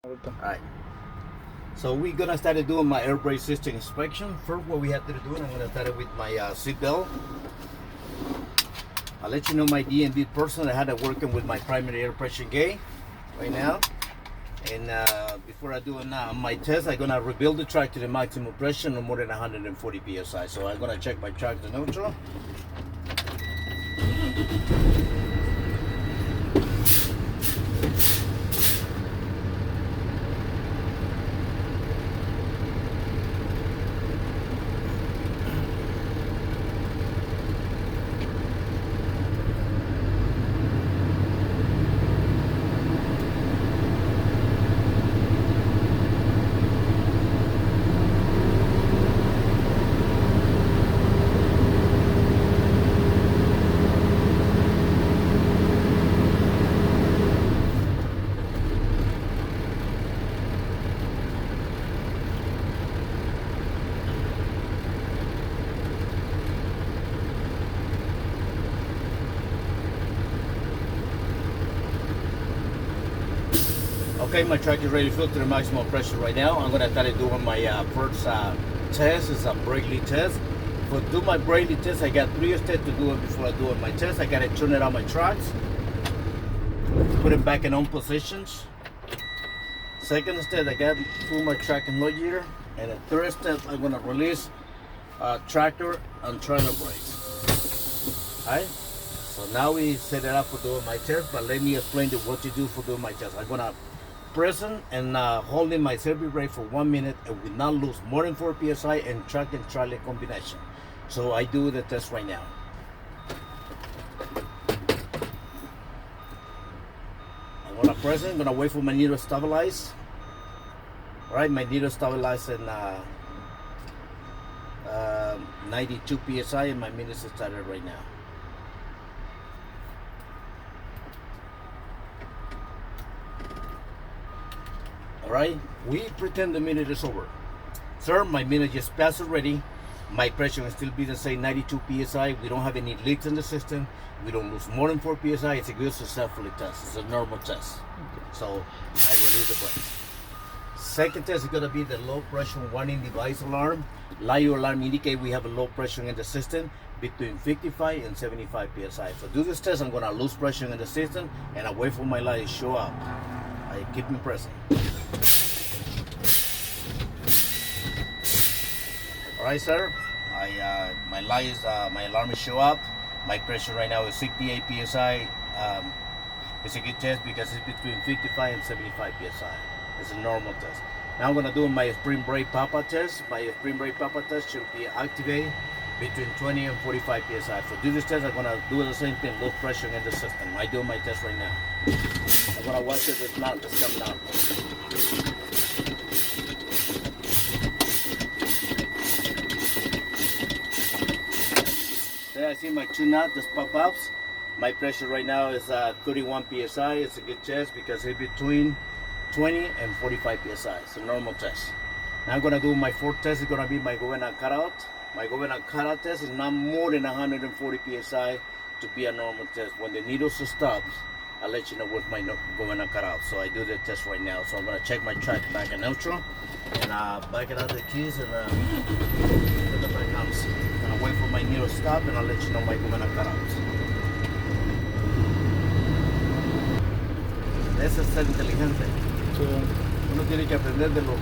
Alright, so we're gonna start doing my air brake system inspection. First, what we have to do, I'm gonna start with my seat belt. I'll let you know my D&D person. I had it working with my primary air pressure gauge right now. And before I do my test, I'm gonna rebuild the track to the maximum pressure, no more than 140 psi. So I'm gonna check my track to neutral. Okay, my track is ready to fill to the maximum pressure right now. I'm gonna start doing my first test. It's a Brake test. For do my Brake test, I got 3 steps to do it before I do my test. I gotta turn it on my tracks, put it back in on positions. Second step, I got to pull my track and load gear, and the third step, I'm gonna release tractor and trailer brakes. Alright. So now we set it up for doing my test, but let me explain to what to do for doing my test. I'm gonna pressing and holding my service brake for 1 minute and will not lose more than 4 psi and track and trailer combination. So I do the test right now. I'm gonna press it. I'm gonna wait for my needle to stabilize. All right, my needle stabilized in 92 psi and my minutes started right now. Alright, we pretend the minute is over. Sir, my minute just passed already. My pressure will still be the same, 92 psi. We don't have any leaks in the system. We don't lose more than 4 psi. It's a good successful test. It's a normal test. So I release the brakes. Second test is going to be the low pressure warning device alarm. LIO alarm indicate we have a low pressure in the system between 55 and 75 psi. So do this test, I'm going to lose pressure in the system and I wait for my light to show up. I keep me pressing. Alright, sir. My light is my alarm is show up. My pressure right now is 68 psi. It's a good test because it's between 55 and 75 psi. It's a normal test. Now I'm gonna do my spring brake pop-up test. My spring brake pop-up test should be activated between 20 and 45 psi. For do this test, I'm gonna do the same thing, low pressure in the system. I do my test right now. I'm gonna watch it. It's not just coming out. There I see my 2 knots just pop ups. My pressure right now is 31 psi. It's a good test because it's between 20 and 45 psi. It's a normal test. Now I'm gonna do my 4th test. It's gonna be my governor cutout. My governor cutout test is not more than 140 psi to be a normal test. When the needle stops, I'll let you know what my governor cutout. So I do the test right now. So I'm gonna check my track back in neutral and back it out the keys and put the back arms. I'm gonna wait for my needle to stop and I'll let you know my governor cutout. Eso es ser inteligente. Uno tiene que aprender de los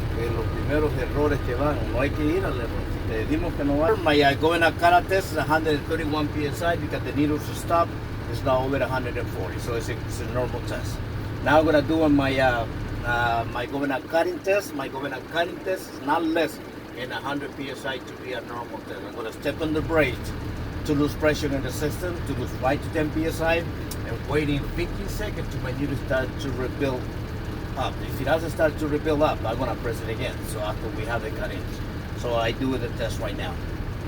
primeros errores que van. No hay que ir al error. Si te decimos que no va. My governor cutout test is 131 psi because the needle to stop is now over 140. So it's a normal test. Now I'm gonna do my my governor cutting test. My governor cutting test is not less than 100 psi to be a normal test. I'm gonna step on the brake to lose pressure in the system, to lose 5 to 10 psi, and waiting 15 seconds to my needle start to rebuild up. If it doesn't start to rebuild up, I'm gonna press it again. So after we have the cut-in. So I do the test right now.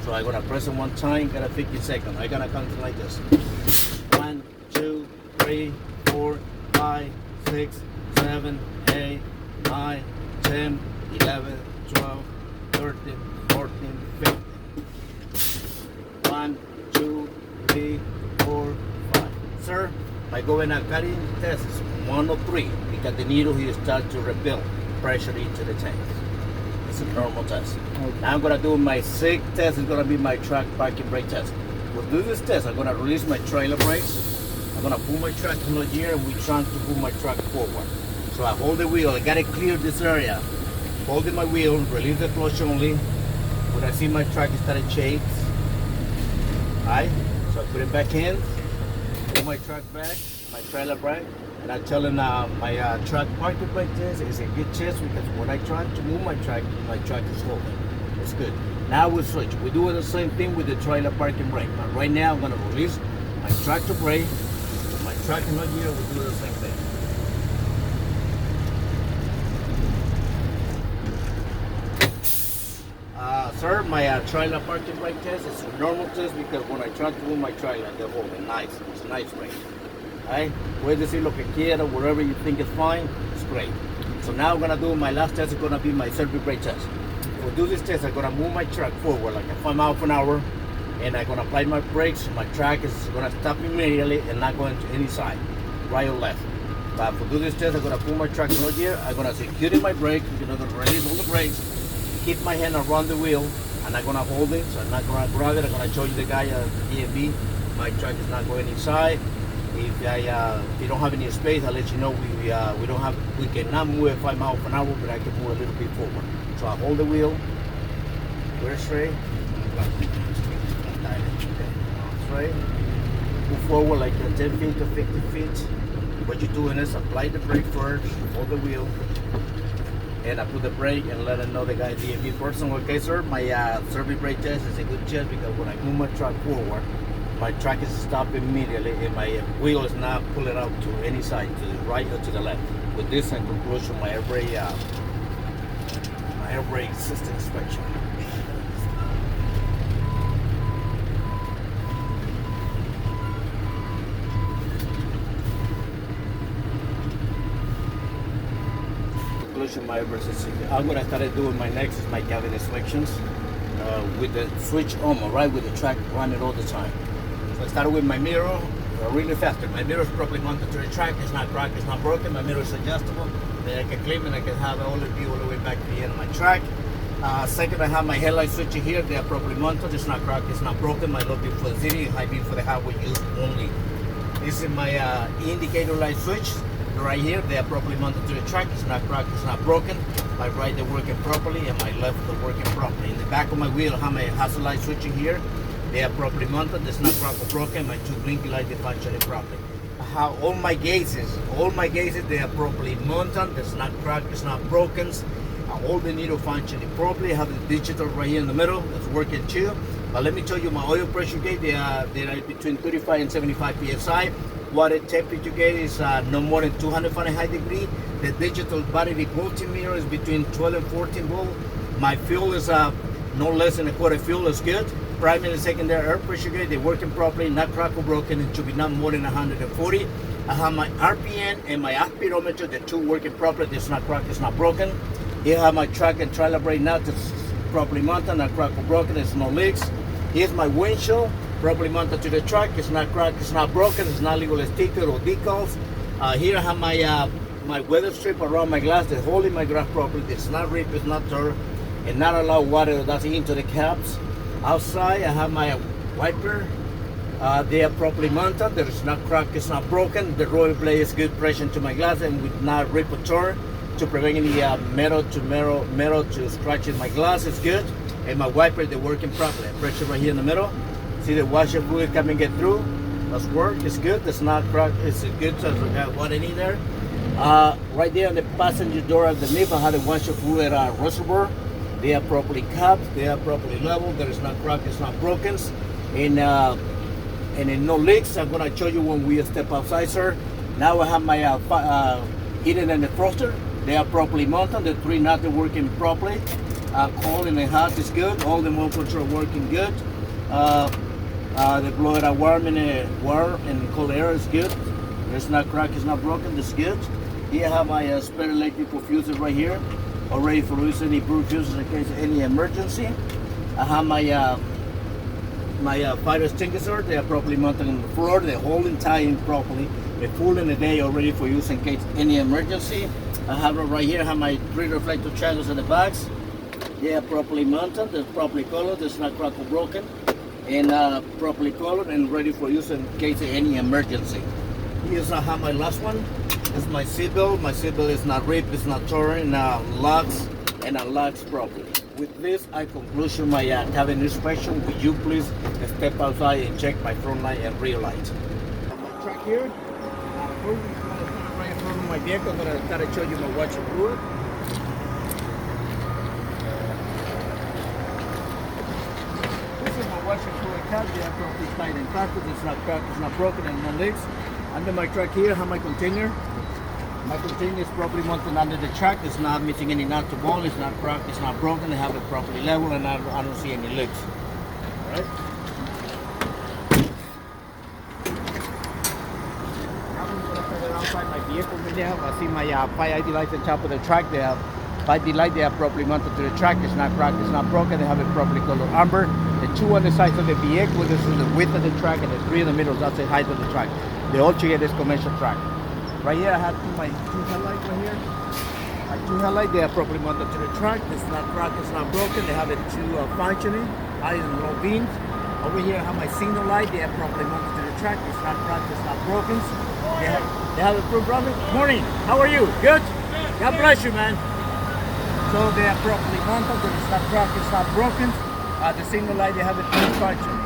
So I'm gonna press it 1 time, got a 15 seconds. I'm gonna count it like this. 1, 2, 3, 4, 5, 6, 7, 8, 9, 10, 11, 12, 13, 14, 15. 1, 2, 3, 4, 5. Sir, my I go in a cutting test, it's 1 or 3, because the needle here starts to rebuild pressure into the tank. It's a normal test. Okay. Now I'm gonna do my 6th test, it's gonna be my track parking brake test. We'll do this test, I'm gonna release my trailer brakes. I'm gonna pull my truck in the gear and we're trying to pull my truck forward. So I hold the wheel, I gotta clear this area. Holding my wheel, release the clutch only. When I see my truck started to shake, alright, so I put it back in, pull my truck back, my trailer brake, and I'm telling my truck parking brake test is a good test because when I try to move my truck is holding. It's good. Now we switch. We're doing the same thing with the trailer parking brake. But right now I'm gonna release my tractor brake. My truck in the gear, we do the same thing. Sir, my trailer parking brake test is a normal test because when I try to move my trailer, they're holding nice. It's a nice brake. Alright, puede decir lo que quiera, whatever you think is fine, it's great. So now I'm gonna do my last test. Is gonna be my circuit brake test. To do this test, I'm gonna move my truck forward like 5 miles an hour, and I'm gonna apply my brakes. My truck is gonna stop immediately and not going to any side, right or left. But to do this test, I'm gonna pull my truck in gear. I'm gonna secure my brake. I'm gonna release all the brakes. Keep my hand around the wheel. I'm not gonna hold it, so I'm not gonna grab it. I'm gonna show you the guy at DMV. My truck is not going inside. If you don't have any space, I'll let you know we cannot move at 5 miles an hour, but I can move a little bit forward. So I hold the wheel, we're straight, straight, move forward like 10 feet to 50 feet. What you're doing is apply the brake first, hold the wheel, and I put the brake and let them know the guy DMV person. Okay, sir, my service brake test is a good test because when I move my truck forward, my truck is stopped immediately and my wheel is not pulling out to any side, to the right or to the left. With this, in conclusion, my air brake system inspection. Conclusion, my air brake system. I'm gonna start doing my next is my cabin inspections with the switch on, right, with the track running all the time. So I started with my mirror really fast. My mirror is properly mounted to the track. It's not cracked, it's not broken. My mirror is adjustable. Then I can clean and I can have all the view all the way back to the end of my track. Second, I have my headlight switch here. They are properly mounted. It's not cracked, it's not broken. My low beam for the city, high beam for the highway use only. This is my indicator light switch right here. They are properly mounted to the track. It's not cracked, it's not broken. My right, they're working properly, and my left, they're working properly. In the back of my wheel, I have my hazard light switch here. They are properly mounted. It's not cracked or broken. My 2 blinking lights, they function properly. I have all my gauges, they are properly mounted. It's not cracked, it's not broken. All the needle functioning properly. I have the digital right here in the middle. It's working too. But let me tell you, my oil pressure gauge, they are between 35 and 75 psi. Water temperature gauge is no more than 200 Fahrenheit degree. The digital battery multimeter is between 12 and 14 volt. My fuel is no less than a quarter fuel. Is good. Primary and secondary air pressure gauge, they're working properly, not cracked or broken. It should be not more than 140. I have my RPM and my speedometer, the two working properly. It's not cracked, it's not broken. Here I have my truck and trailer brake now. It's properly mounted, not cracked or broken. There's no leaks. Here's my windshield, properly mounted to the truck. It's not cracked, it's not broken. It's not legal sticker or decals. Here I have my weather strip around my glass. They're holding my glass properly. It's not ripped, it's not torn, and not allow water that's into the caps. Outside, I have my wiper. They are properly mounted. There is not cracked, it's not broken. The roller blade is good pressure to my glass and would not rip or tear to prevent any metal to scratch in my glass. It's good. And my wiper, they're working properly. Pressure right here in the middle. See the washer fluid coming get through. That's work. It's good. It's not cracked. It's good. So I got what I need there. Right there on the passenger door underneath, I have the washer fluid reservoir. They are properly capped, they are properly leveled, there is not cracked, it's not broken, and in no leaks. I'm gonna show you when we step outside, sir. Now I have my heating and defroster. They are properly mounted, the 3 nuts are working properly. Cold and hot is good, all the motor control working good. The blower are warm and cold air is good. It's not cracked, it's not broken, it's good. Here I have my spare electrical fuses right here. Already for use any brew fuses in case of any emergency. I have my fire extinguisher. They are properly mounted on the floor. They're holding tight properly. full in the day already for use in case any emergency. I have it right here. I have my 3 reflector triangles in the box. They are properly mounted, they're properly colored, there's not cracked or broken, and properly colored and ready for use in case of any emergency. Here's I have my last one. This is my seatbelt. My seatbelt is not ripped, it's not torn, locks and unlocks properly. With this, I conclude my cabin inspection. Would you please step outside and check my front light and rear light? My truck here. Right in front of my vehicle. I'm going to try to show you my washer fluid. This is my washer fluid cap. They are properly tight and packed. It's not cracked, it's not broken, and no leaks. Under my truck here, I have my container. My container is properly mounted under the truck. It's not missing any nut to ball. It's not cracked. It's not broken. I have it properly level, and I don't see any leaks. All right. I'm going to put it outside my vehicle right now. I see my 5 ID lights on top of the truck. They have 5 ID light. They are properly mounted to the truck. It's not cracked. It's not broken. They have it properly colored amber. The 2 on the sides of the vehicle. This is the width of the truck, and the 3 in the middle. That's the height of the truck. The altogether is commercial truck. Right here I have my 2 headlights right here. My 2 headlights, they are properly mounted to the truck. It's not cracked, it's not broken. They have it 2 functioning, high and low beams. Over here I have my signal light. They are properly mounted to the truck. It's not cracked, it's not broken. They have a proof brother. Morning, how are you? Good? God bless you, man. So they are properly mounted. It's not cracked, it's not broken. The signal light, they have it 2 functioning.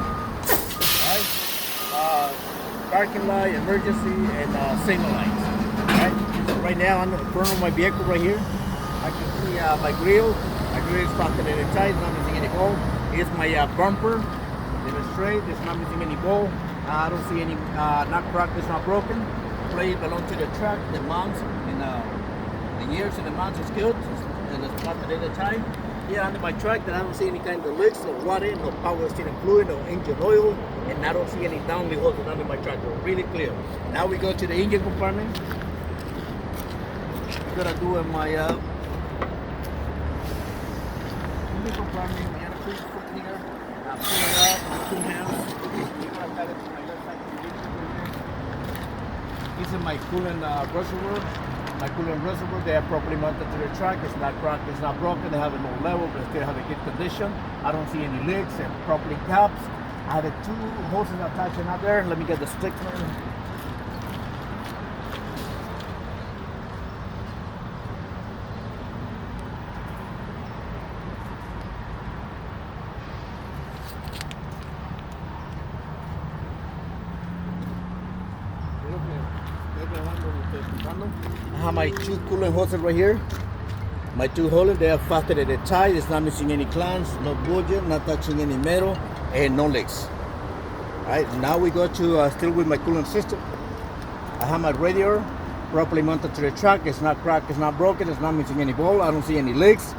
Right? Parking light, emergency, and signal lights. Right? So right now I'm in front of my vehicle right here. I can see my grill. My grill is fastened in tight, not missing any bolt. Here's my bumper. It is straight, it's not missing any bolt. I don't see any, not cracked, it's not broken. Plate belongs to the truck, the mounts, and the gears and the mounts is good. And it's fastened in tight. Here under my truck, that I don't see any kind of leaks, no water, no power steering fluid, no engine oil, and I don't see any downly holes under my truck. They're really clear. Now we go to the engine compartment. We're gonna do my engine compartment. My other foot here. I pull it up with 2 hands. We're gonna cut it to my left side of the engine. This is my coolant reservoir. My coolant reservoir, they are properly mounted to the truck. It's not cracked, it's not broken. They have a low level, but still have a good condition. I don't see any leaks and properly caps. I have 2 hoses attaching out there. Let me get the stick man. I have my 2 coolant hoses right here. My 2 holes, they are fastened at the tie. It's not missing any clamps, no budget, not touching any metal, and no leaks. Alright, now we go to still with my coolant system. I have my radiator properly mounted to the truck. It's not cracked, it's not broken, it's not missing any bolt. I don't see any leaks.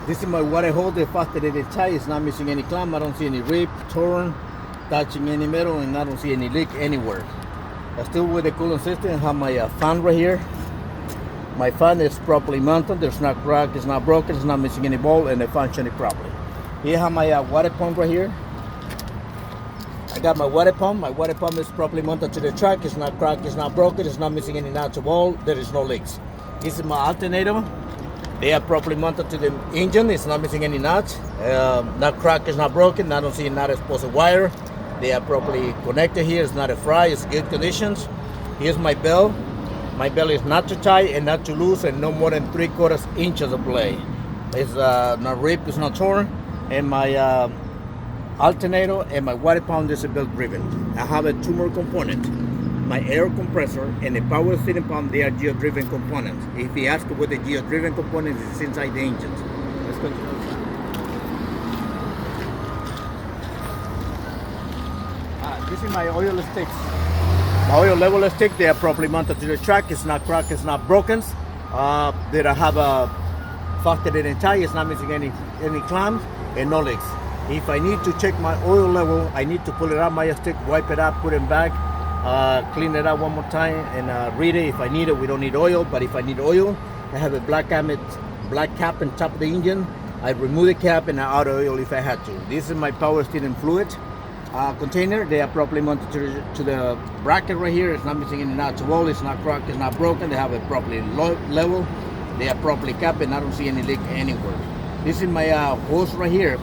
This is my water hose, they fastened at the tie. It's not missing any clamp. I don't see any rip, torn, touching any metal, and I don't see any leak anywhere. Still with the coolant system, I have my fan right here. My fan is properly mounted. There's not cracked, it's not broken, it's not missing any bolt, and it's functioning properly. Here I have my water pump right here. I got my water pump. My water pump is properly mounted to the truck. It's not cracked, it's not broken, it's not missing any nuts or bolt. There is no leaks. This is my alternator. They are properly mounted to the engine. It's not missing any nuts. Not cracked, it's not broken. I don't see not exposed wire. They are properly connected here. It's not a fry, it's good conditions. Here's my belt. My belt is not too tight and not too loose, and no more than 3/4 inches of play. It's not ripped, it's not torn. And my alternator and my water pump is belt driven. I have 2 more components. My air compressor and the power steering pump, they are geo-driven components. If you ask what the geo-driven component is, it's inside the engine. Let's go to the other side. This is my oil sticks. My oil level stick, they are properly mounted to the truck. It's not cracked, it's not broken. They have a fastened in tie. It's not missing any clamps and no leaks. If I need to check my oil level, I need to pull it out my stick, wipe it up, put it back, clean it out one more time, and read it. If I need it, we don't need oil. But if I need oil, I have a black cap on top of the engine. I remove the cap and I add oil if I had to. This is my power steering fluid. container. They are properly mounted to the bracket right here. It's not missing any nuts or wall. It's not cracked. It's not broken. They have it properly level. They are properly capped, and I don't see any leak anywhere. This is my hose right here.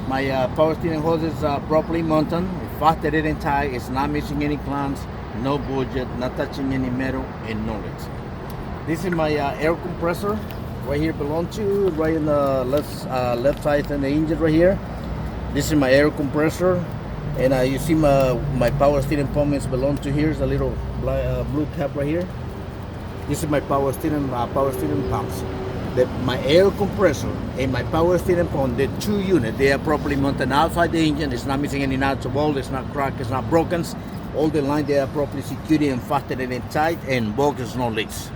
My power steering hose is properly mounted, fastened and tight. It's not missing any clamps, no budget, not touching any metal, and no leaks. This is my air compressor right here. Belong to right in the left side and the engine right here. This is my air compressor, and you see my power steering pump is belong to here. Is a little blue cap right here. This is my power steering pumps. My air compressor and my power steering pump, the two units, they are properly mounted outside the engine. It's not missing any nuts or bolts. It's not cracked. It's not broken. All the lines, they are properly secured and fastened and tight, and both is no leaks.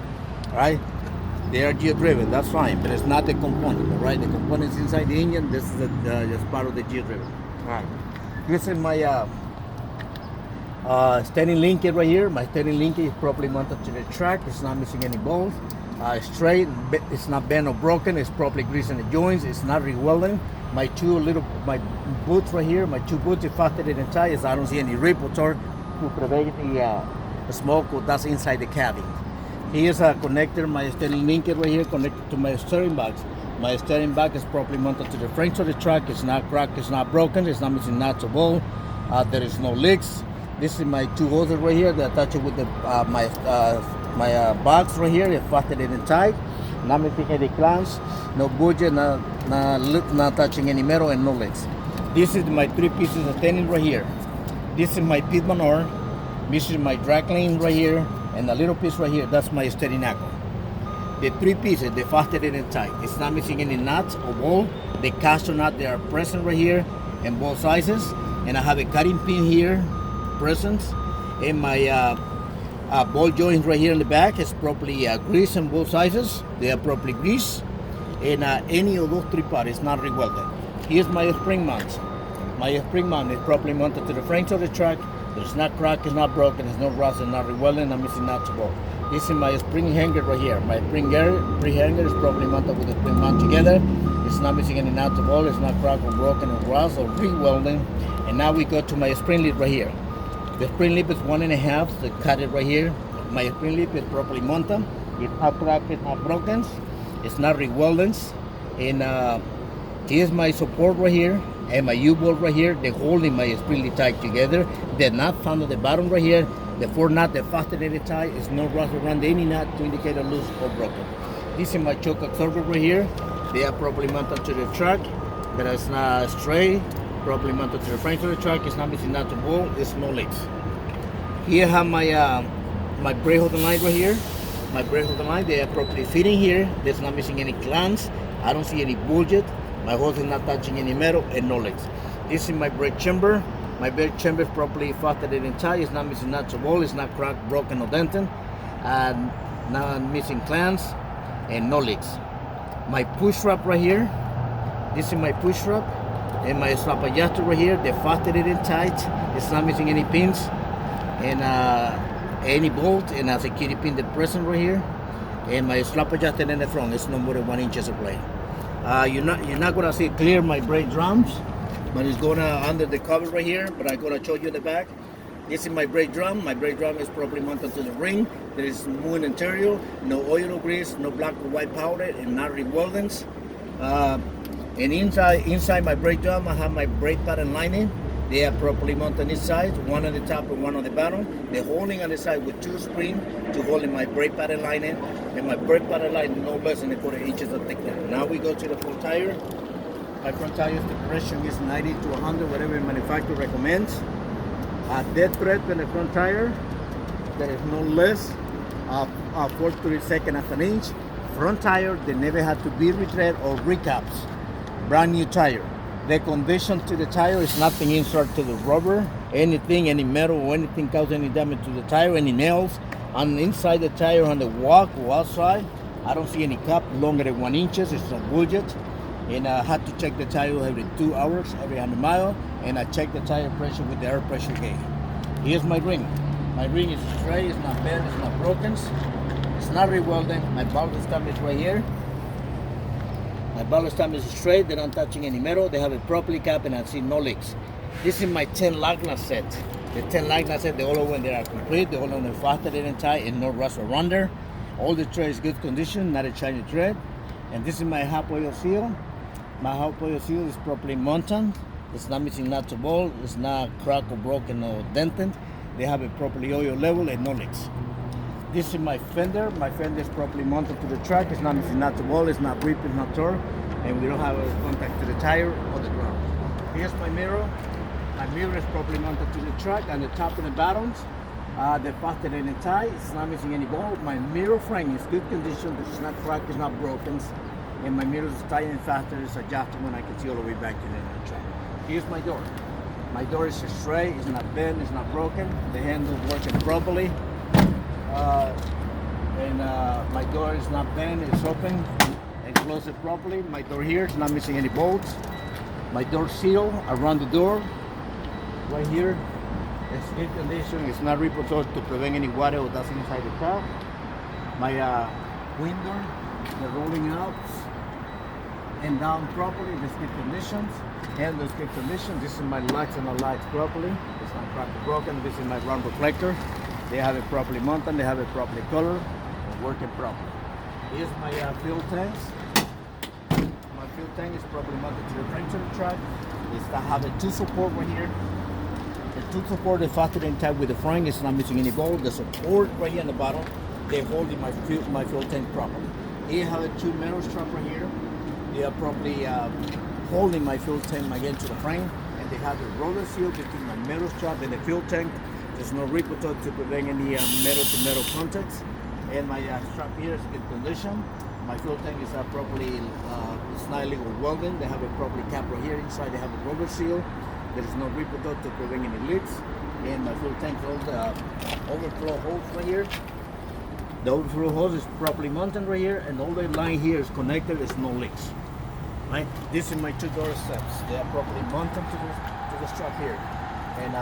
All right? They are gear-driven. That's fine, but it's not the component. All right? The components inside the engine. This is just part of the gear-driven. All right. This is my steering linkage right here. My steering linkage is properly mounted to the track. It's not missing any bolts. Straight, it's not bent or broken. It's properly greased in the joints. It's not rewelding. My boots right here, my two boots are fastened and tight. I don't see any rip or tear to prevent the smoke that's inside the cabin. Here's a connector, my steering linkage right here, connected to my steering box. My steering box is properly mounted to the frame of the truck. It's not cracked. It's not broken. It's not missing nuts or bolts. There is no leaks. This is my two hoses right here that attach it with the my box right here. It's fastened and tight. Not missing any clamps, no budget, not touching any metal, and no leaks. This is my three pieces of steering right here. This is my pit manure. This is my drag lane right here, and a little piece right here. That's my steering knuckle. The three pieces, they fastened and tight. It's not missing any nuts or bolt. The caster nut, they are present right here in both sizes, and I have a cutting pin here present, and my ball joint right here in the back is properly greased on both sizes. They are properly greased, and any of those three parts is not rewelded. Here's my spring mount. My spring mount is properly mounted to the frames of the truck. It's not cracked, it's not broken, it's not rust, it's not rewelded, I'm missing nuts or bolts. This is my spring hanger right here. My spring hanger is properly mounted with the spring mount together. It's not missing any nuts or bolts. It's not cracked or broken or rust or rewelding. And now we go to my spring lip right here. The spring lip is 1.5, so cut it right here. My spring lip is properly mounted. It's not cracked, it's not broken. It's not rewelded. And here's my support right here. And my U-bolt right here. They're holding my spring lip tight together. They're not found at the bottom right here. The four nut, they're fastened at the tight. It's no rust around any nut to indicate a loose or broken. This is my choke absorber right here. They are properly mounted to the truck, but it's not straight. Properly mounted to the frame of the truck. It's not missing nuts or bolts. It's no leaks. Here I have my brake holding line right here. My brake holding line, they are properly fitting here. There's not missing any clamps. I don't see any budget. My hose is not touching any metal, and no leaks. This is my brake chamber. My brake chamber is properly fastened and tight. It's not missing nuts or bolts. It's not cracked, broken, or dented. And not missing clamps, and no leaks. My push strap right here. This is my push strap. And my strap adjuster right here. They're fastened and tight. It's not missing any pins. And any bolt, and a security pin that's present right here. And my strap adjuster in the front. It's no more than 1 inch of blade. You're not gonna see clear my brake drums, but it's gonna under the cover right here. But I'm gonna show you the back. This is my brake drum. My brake drum is properly mounted to the ring. There is smooth interior, no oil or grease, no black or white powder, and not reweldings. And inside my brake drum, I have my brake pad and lining. They are properly mounted on each side, one on the top and one on the bottom. They're holding on the side with two springs to hold in my brake pad and lining. And my brake pad and lining no less than 1/4 inches of thickness. Now we go to the front tire. My front tire, the pressure is 90 to 100, whatever the manufacturer recommends. Dead thread in the front tire, there is no less of 4/32 of an inch. Front tire, they never had to be retread or recaps. Brand new tire. The condition to the tire is nothing insert to the rubber, anything, any metal or anything cause any damage to the tire, any nails. On inside the tire on the walk or outside, I don't see any cap longer than 1 inch. It's no budget. And I had to check the tire every 2 hours, every 100 miles, and I check the tire pressure with the air pressure gauge. Here's my ring. My ring is straight, it's not bent, it's not broken. It's not rewelded. My ballast stamp is right here. My ballast stamp is straight, they're not touching any metal, they have it properly capped, and I see no leaks. This is my 10 lagna set. The 10 lagna set, the all when they are complete, the all when they're fastened and tight and no rust or under. All the tray is good condition, not a shiny thread. And this is my hot oil seal. My hot oil seal is properly mounted. It's not missing nuts or bolts. It's not cracked or broken or dented. They have it properly oil level and no leaks. This is my fender. My fender is properly mounted to the truck. It's not missing nuts or bolts. It's not ripped, it's not torn. And we don't have a contact to the tire or the ground. Here's my mirror. My mirror is properly mounted to the truck, and the top and the bottoms, they're fastened in tight. It's not missing any bolt. My mirror frame is good condition. It's not cracked, it's not broken. And my mirror is tight and fastened. It's adjustable, and I can see all the way back to the truck. Here's my door. My door is straight. It's not bent. It's not broken. The handle is working properly. My door is not bent. It's open and close it properly. My door here is not missing any bolts. My door seal around the door. Right here, it's good condition. It's not reprotected to prevent any water or dust inside the car. My window, they're rolling out and down properly. It's good conditions. Handle is good condition. This is my lights and my lights properly. It's not cracked or broken. This is my round reflector. They have it properly mounted. They have it properly colored and working properly. Here's my fuel tanks. My fuel tank is properly mounted to the frame of the truck. I have a two support right here. The two support is fastened in tight with the frame. It's not missing any bolt. The support right here on the bottom, they're holding my fuel tank properly. Here I have two metal straps right here. They are properly holding my fuel tank again to the frame, and they have a roller seal between my metal strap and the fuel tank. There's no reprotect to prevent any metal to metal contacts. And my strap here is in good condition. My fuel tank is properly, it's not illegal welding. They have a properly cap right here. Inside they have a rubber seal. There is no reprotect to prevent any leaks. And my fuel tank holds the overflow hose right here. The overflow hose is properly mounted right here, and all the line here is connected. There's no leaks. Right? This is my two door steps. They are properly mounted to the strap here. And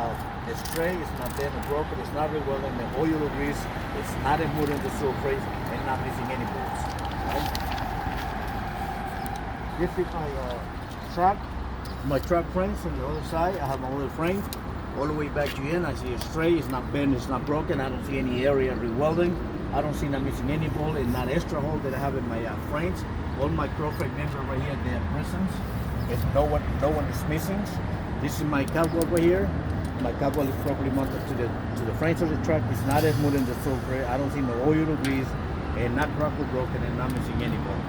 the tray is not bent or broken. It's not rewelded. The oil or grease. It's not removed in the surface and not missing any bolts. Right? This is my truck. My truck frames on the other side. I have my other frame all the way back to in. I see it's straight. It's not bent. It's not broken. I don't see any area rewelding. I don't see not missing any bolt and not extra hole that I have in my frames. All my crowframe members right here, they are present. If no one is missing. This is my cowboy right here. My cowboy is properly mounted to the frames of the truck. It's not as smooth in the surface. I don't see no oil or grease, and not cracked or broken, and not missing any bolt.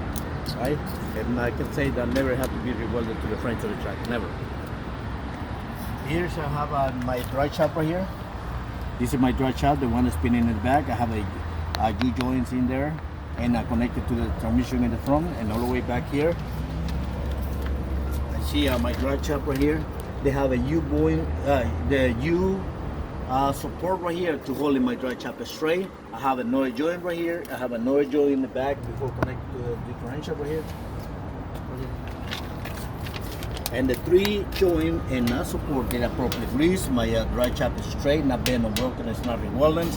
Right? And I can say that never have to be rewelded to the frames of the truck. Never. Here I have my dry chopper here. This is my dry chopper, the one that's spinning in the back. I have a U-joints in there, and connected to the transmission in the front, and all the way back here. I see my dry chopper here. They have a support right here to hold in my dry chopper straight. I have a noise joint right here. I have a noise joint in the back before connected to the differential right here. And the three joint and support they are properly greased. My dry chopper is straight, not bent or broken. It's not rewelded.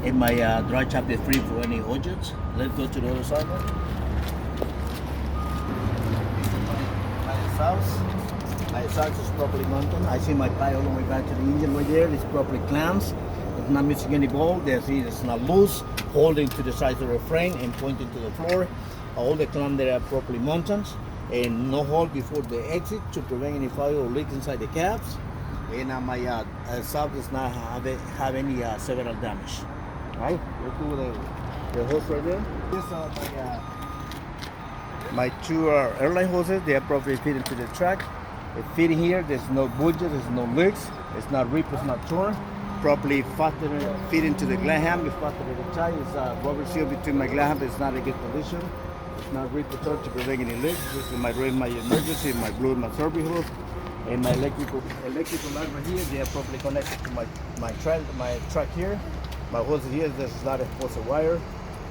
And my dry chopper is free for any objects. Let's go to the other side now. My exhaust is properly mounted. I see my pipe all the way back to the engine right there. It's properly clamped. It's not missing any bolt. It's not loose. Holding to the sides of the frame and pointing to the floor. All the clamps there are properly mounted. And no hole before the exit to prevent any fire or leak inside the cabs. And my exhaust does not have any several damage. Right? Let's do the hose right there. This my two airline hoses. They are properly fitted to the truck. It fit here. There's no budget. There's no leaks. It's not ripped. It's not torn. Properly fit into the glad ham. It's fastened to the tie. It's rubber seal between my glad ham. It's not in good condition. It's not ripped or torn to prevent any leaks. This is my red, my emergency, my blue, my service hose, and my electrical line right here. They are properly connected to my truck here. My hose here. There's not a hose of wire,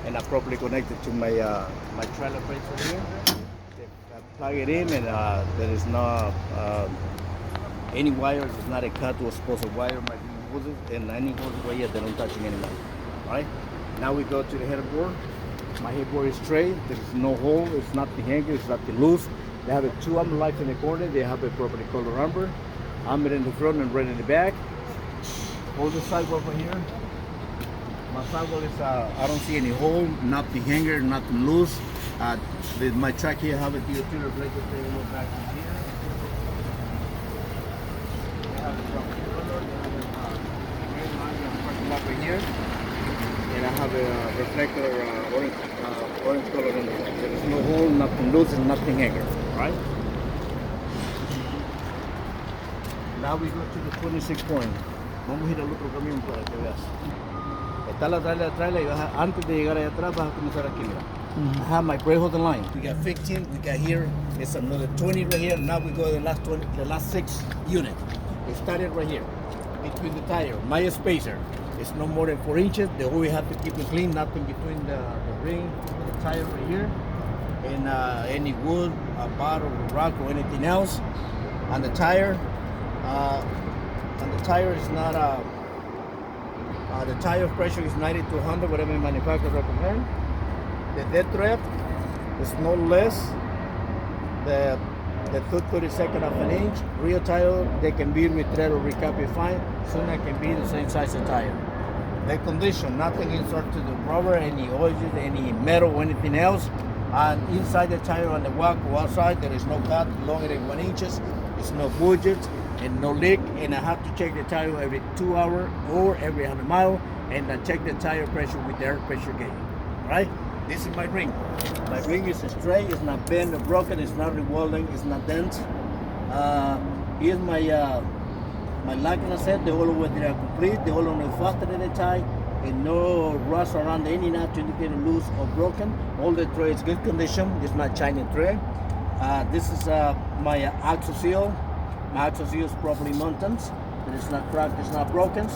and I'm properly connected to my my trailer plate right here. Plug it in, and there is no any wires. It's not a cut or supposed to wire my hoses, and any hoses right here, they don't touching anymore. All right. Now we go to the headboard. My headboard is straight. There's no hole. It's not the hanger. It's not the loose. They have two lights in the corner. They have a properly colored rubber. armor in the front and right in the back. Hold the sidewalk right here. My sidewalk is, I don't see any hole, nothing hanger, nothing loose. My truck here have a DOT reflector back in here. I have a truck right here. And I have a reflector orange color in there. There's no hole, nothing loose, and nothing hanger, right? Now we go to the 26 point. Vamos a ir al otro camión para que veas. Está la trailer y antes de llegar allá atrás vas a comenzar aquí, mira. I have my brake holding line. We got 15, we got here, it's another 20 right here. Now we go to the last 20, the last 6 unit. We started right here, between the tire, my spacer. It's no more than 4 inches. The whole we have to keep it clean, nothing between the ring, the tire right here, and any wood, a bottle, rock, or anything else. On the tire, is not the tire pressure is 90 to 100, whatever the manufacturer recommend. The dead thread is no less the 2/32 of an inch. Real tire, they can be with thread or recap fine. Soon it can be the same size of tire. The condition, nothing insert to the rubber, any oils, any metal, or anything else. And inside the tire on the walk or outside, there is no cut longer than 1 inch. It's no budget and no leak. And I have to check the tire every 2 hours or every 100 miles. And I check the tire pressure with the air pressure gauge. Right? This is my ring. My ring is straight, it's not bent or broken, it's not revolving, it's not bent. Here's my locking set, the whole way they are complete, the whole on the faster than the tie, and no rust around any knot to indicate loose or broken. All the thread is good condition, it's not shiny thread. This is my axle seal. My axle seal is properly mounted, but it's not cracked, it's not broken.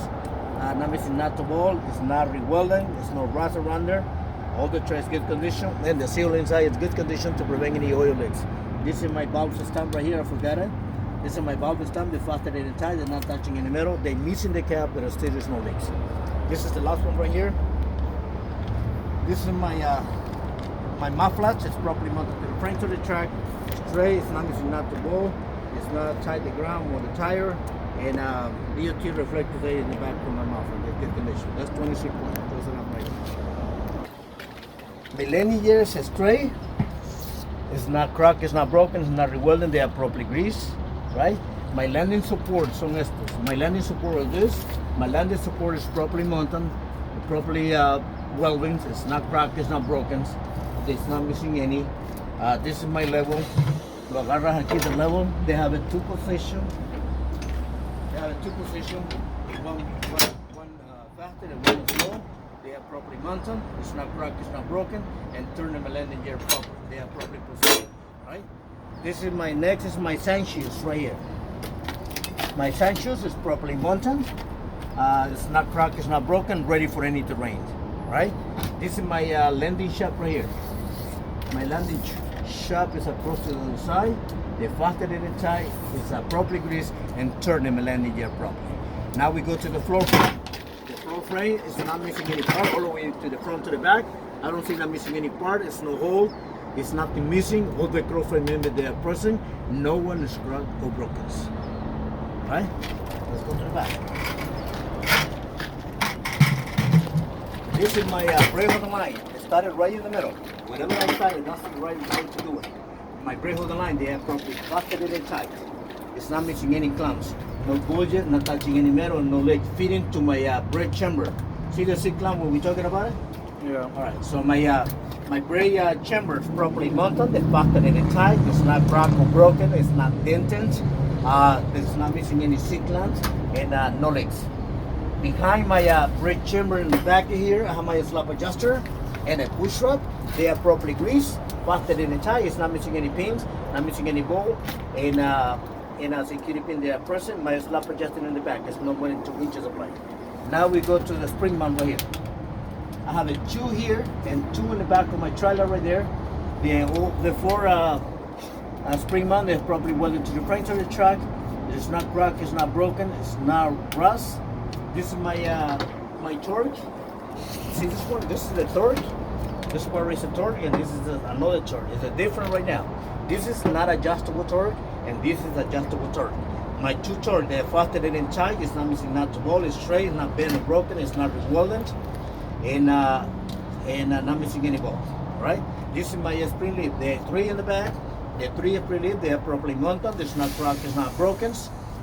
Not missing not the ball, it's not rewelding, there's no rust around there. All the thread is good condition, and the seal inside is good condition to prevent any oil leaks. This is my valve stamp right here, I forgot it. This is my valve stamp, the faster they tie, they're not touching in the middle. They're missing the cap, but still there's no leaks. This is the last one right here. This is my mufflers. It's properly mounted to the front of the truck. Straight, it's not missing not the ball. It's not tied the ground or the tire. And DOT reflector there in the back of my muffler. They're good condition. That's 26 points. Close it up right here. The landing gear is straight. It's not cracked, it's not broken, it's not rewelded, they are properly greased, right? My landing support on Estos. My landing support is this. My landing support is properly mounted, properly welding. It's not cracked, it's not broken, it's not missing any. This is my level. Lo agarras aquí the level. They have a 2 position. They have a 2 position. One faster and one slow. They are properly mounted, it's not cracked, it's not broken, and turn them a landing gear properly. They are properly positioned, right? This is my next is my sand shoes right here. My sand shoes is properly mounted. It's not cracked, it's not broken, ready for any terrain, right? This is my landing shop right here. My landing shop is across to the side. The faster they tie, it's properly greased and turn them a landing gear properly. Now we go to the floor frame. The floor frame is not missing any part all the way to the front to the back. I don't see that missing any part. It's no hole. It's nothing missing. All the floor frame members they are present. No one is cracked or broken. Right? Let's go to the back. This is my brake holding line. It started right in the middle. Whenever I started, that's the right way to do it. My brake holding line, they are properly fastened and tight. It's not missing any clamps. No budget, not touching any metal, no leg fitting to my brake chamber. See the seat clamp when we're talking about it? Yeah. All right. So my brake chamber is properly mounted. It's fastened and tight. It's not cracked or broken. It's not dented. It's not missing any seat clamps and no legs. Behind my brake chamber in the back here, I have my slap adjuster and a push rod. They are properly greased, fastened and tight. It's not missing any pins, not missing any bolt, and a security pin they are present. My slap adjuster in the back. It's no more than 2 inches of length. Now we go to the spring mount right here. I have a 2 here and 2 in the back of my trailer right there. The 4 spring mount is properly welded to the front of the truck. It's not cracked, it's not broken, it's not rust. This is my my torque. See this one? This is the torque. This part is a torque, and this is another torque. It's a different right now. This is not adjustable torque, and this is adjustable torque. My tutor, the faster in charge, is not missing not to ball, it's straight, it's not bent or broken, it's not redundant, and not missing any balls. Right? This is my spring leaf. The 3 in the back, the 3 spring leaf, they are properly mounted, it's not cracked, it's not broken,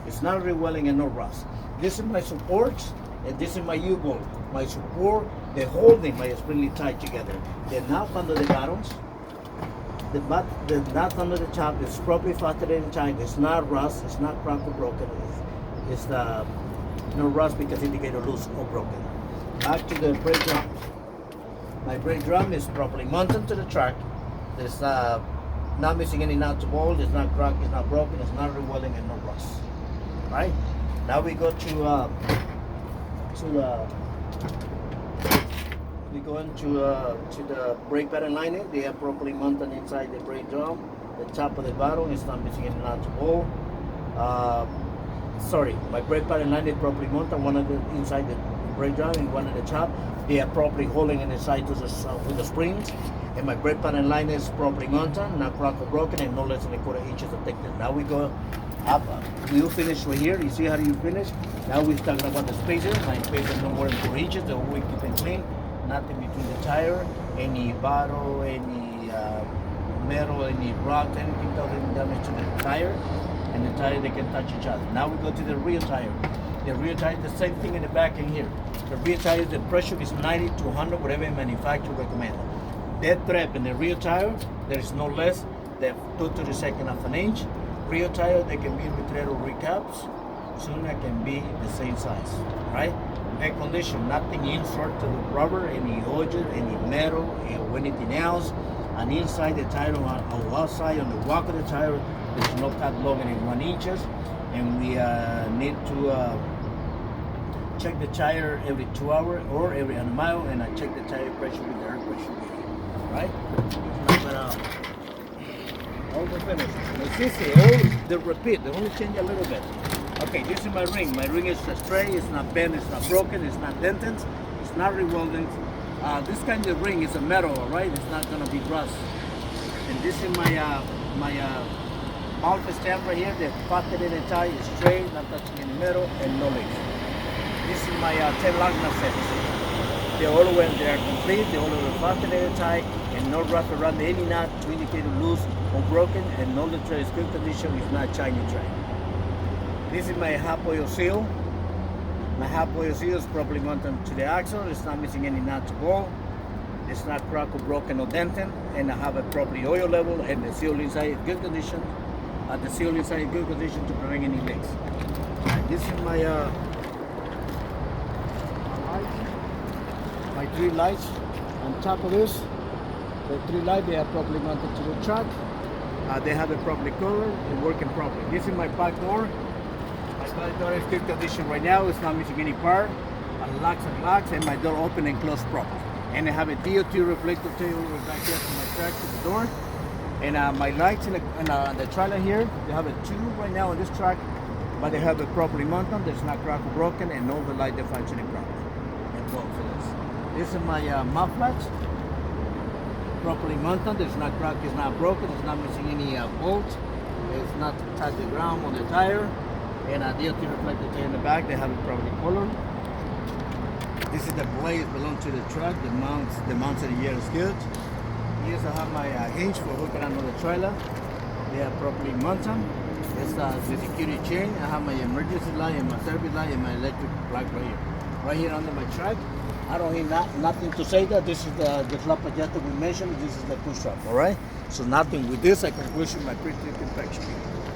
it's not rewelling and no rust. This is my supports, and this is my U-bolt. My support, they're holding my spring leaf tight together. They're not under the bottoms. The nut under the top is properly fastened in tight. It's not rust, it's not cracked or broken. It's no rust because indicator loose or broken. Back to the brake drum. My brake drum is properly mounted to the track. There's not missing any nut to bolt. It's not cracked, it's not broken, it's not rewelling and no rust. Right? Now we go to the brake pad and lining. They are properly mounted inside the brake drum. The top of the bottom is not missing any nut to bolt. Sorry, my brake pad and lining is properly mounted. One of the inside the brake drum and one at the top. They are properly holding inside with the springs. And my brake pad and lining is properly mounted, not cracked or broken, and no less than 1/4 inches of thickness. Now we go up. You finish right here. You see how you finish? Now we're talking about the spacer. My spacer is no more than 4 inches. The whole way keep it clean. Nothing between the tire, any bottle, any metal, any rock, anything causing damage to the tire, and the tire, they can touch each other. Now we go to the rear tire. The rear tire is the same thing in the back and here. The rear tire, the pressure is 90 to 100, whatever manufacturer recommends. Dead thread in the rear tire, there is no less than 2/32 of an inch. Rear tire, they can be retread or recaps. Soon it can be the same size, right? Air condition, nothing insert to the rubber, any oil, any metal, or anything else. And inside the tire, or outside on the walk of the tire, there's no cut longer than 1 inch. And we need to check the tire every 2 hours or every 1 mile, and I check the tire pressure with the air pressure meter, right? All the finish. All the repeat, they only change a little bit. Okay, this is my ring. My ring is straight, it's not bent, it's not broken, it's not dented, it's not rewelded. This kind of ring is a metal, right? It's not gonna be rust. And this is my mount stamp right here. They're fastened in a tie, it's straight, not touching any metal, and no leaks. This is my 10 lock sets. They all when they are complete, they all are fastened in a tie, and no rust around any nut to indicate loose or broken, and no the tray is good condition, it's not shiny tray. This is my half oil seal. My half oil seal is properly mounted to the axle. It's not missing any nut to bolt. It's not cracked or broken or dented. And I have a properly oil level, and the seal inside is good condition. The seal inside is good condition to prevent any leaks. And this is my my 3 lights on top of this. The 3 lights, they are properly mounted to the truck. They have it properly colored and working properly. This is my back door. My door is good condition right now. It's not missing any part. Locks, and my door open and close properly. And I have a DOT reflector tail back here from my track to the door. And my lights in the trailer here, they have a 2 right now on this truck, but they have it properly mounted. There's not cracked or broken, and all the light are functioning properly. And go for this. This is my mufflers, properly mounted. There's not cracked, it's not broken, it's not missing any bolts. It's not touch the ground on the tire. And DOT reflector tail in the back, they have it properly colored. This is the blade belong to the truck. The mounts of the year is good. Here's I have my hinge for hooking onto the trailer. They are properly mounted. This is the security chain. I have my emergency light and my service light and my electric plug right here. Right here under my truck. I don't hear nothing to say that this is the flap adjuster we mentioned. This is the push up, all right? So nothing with this. I conclude my pre-trip inspection.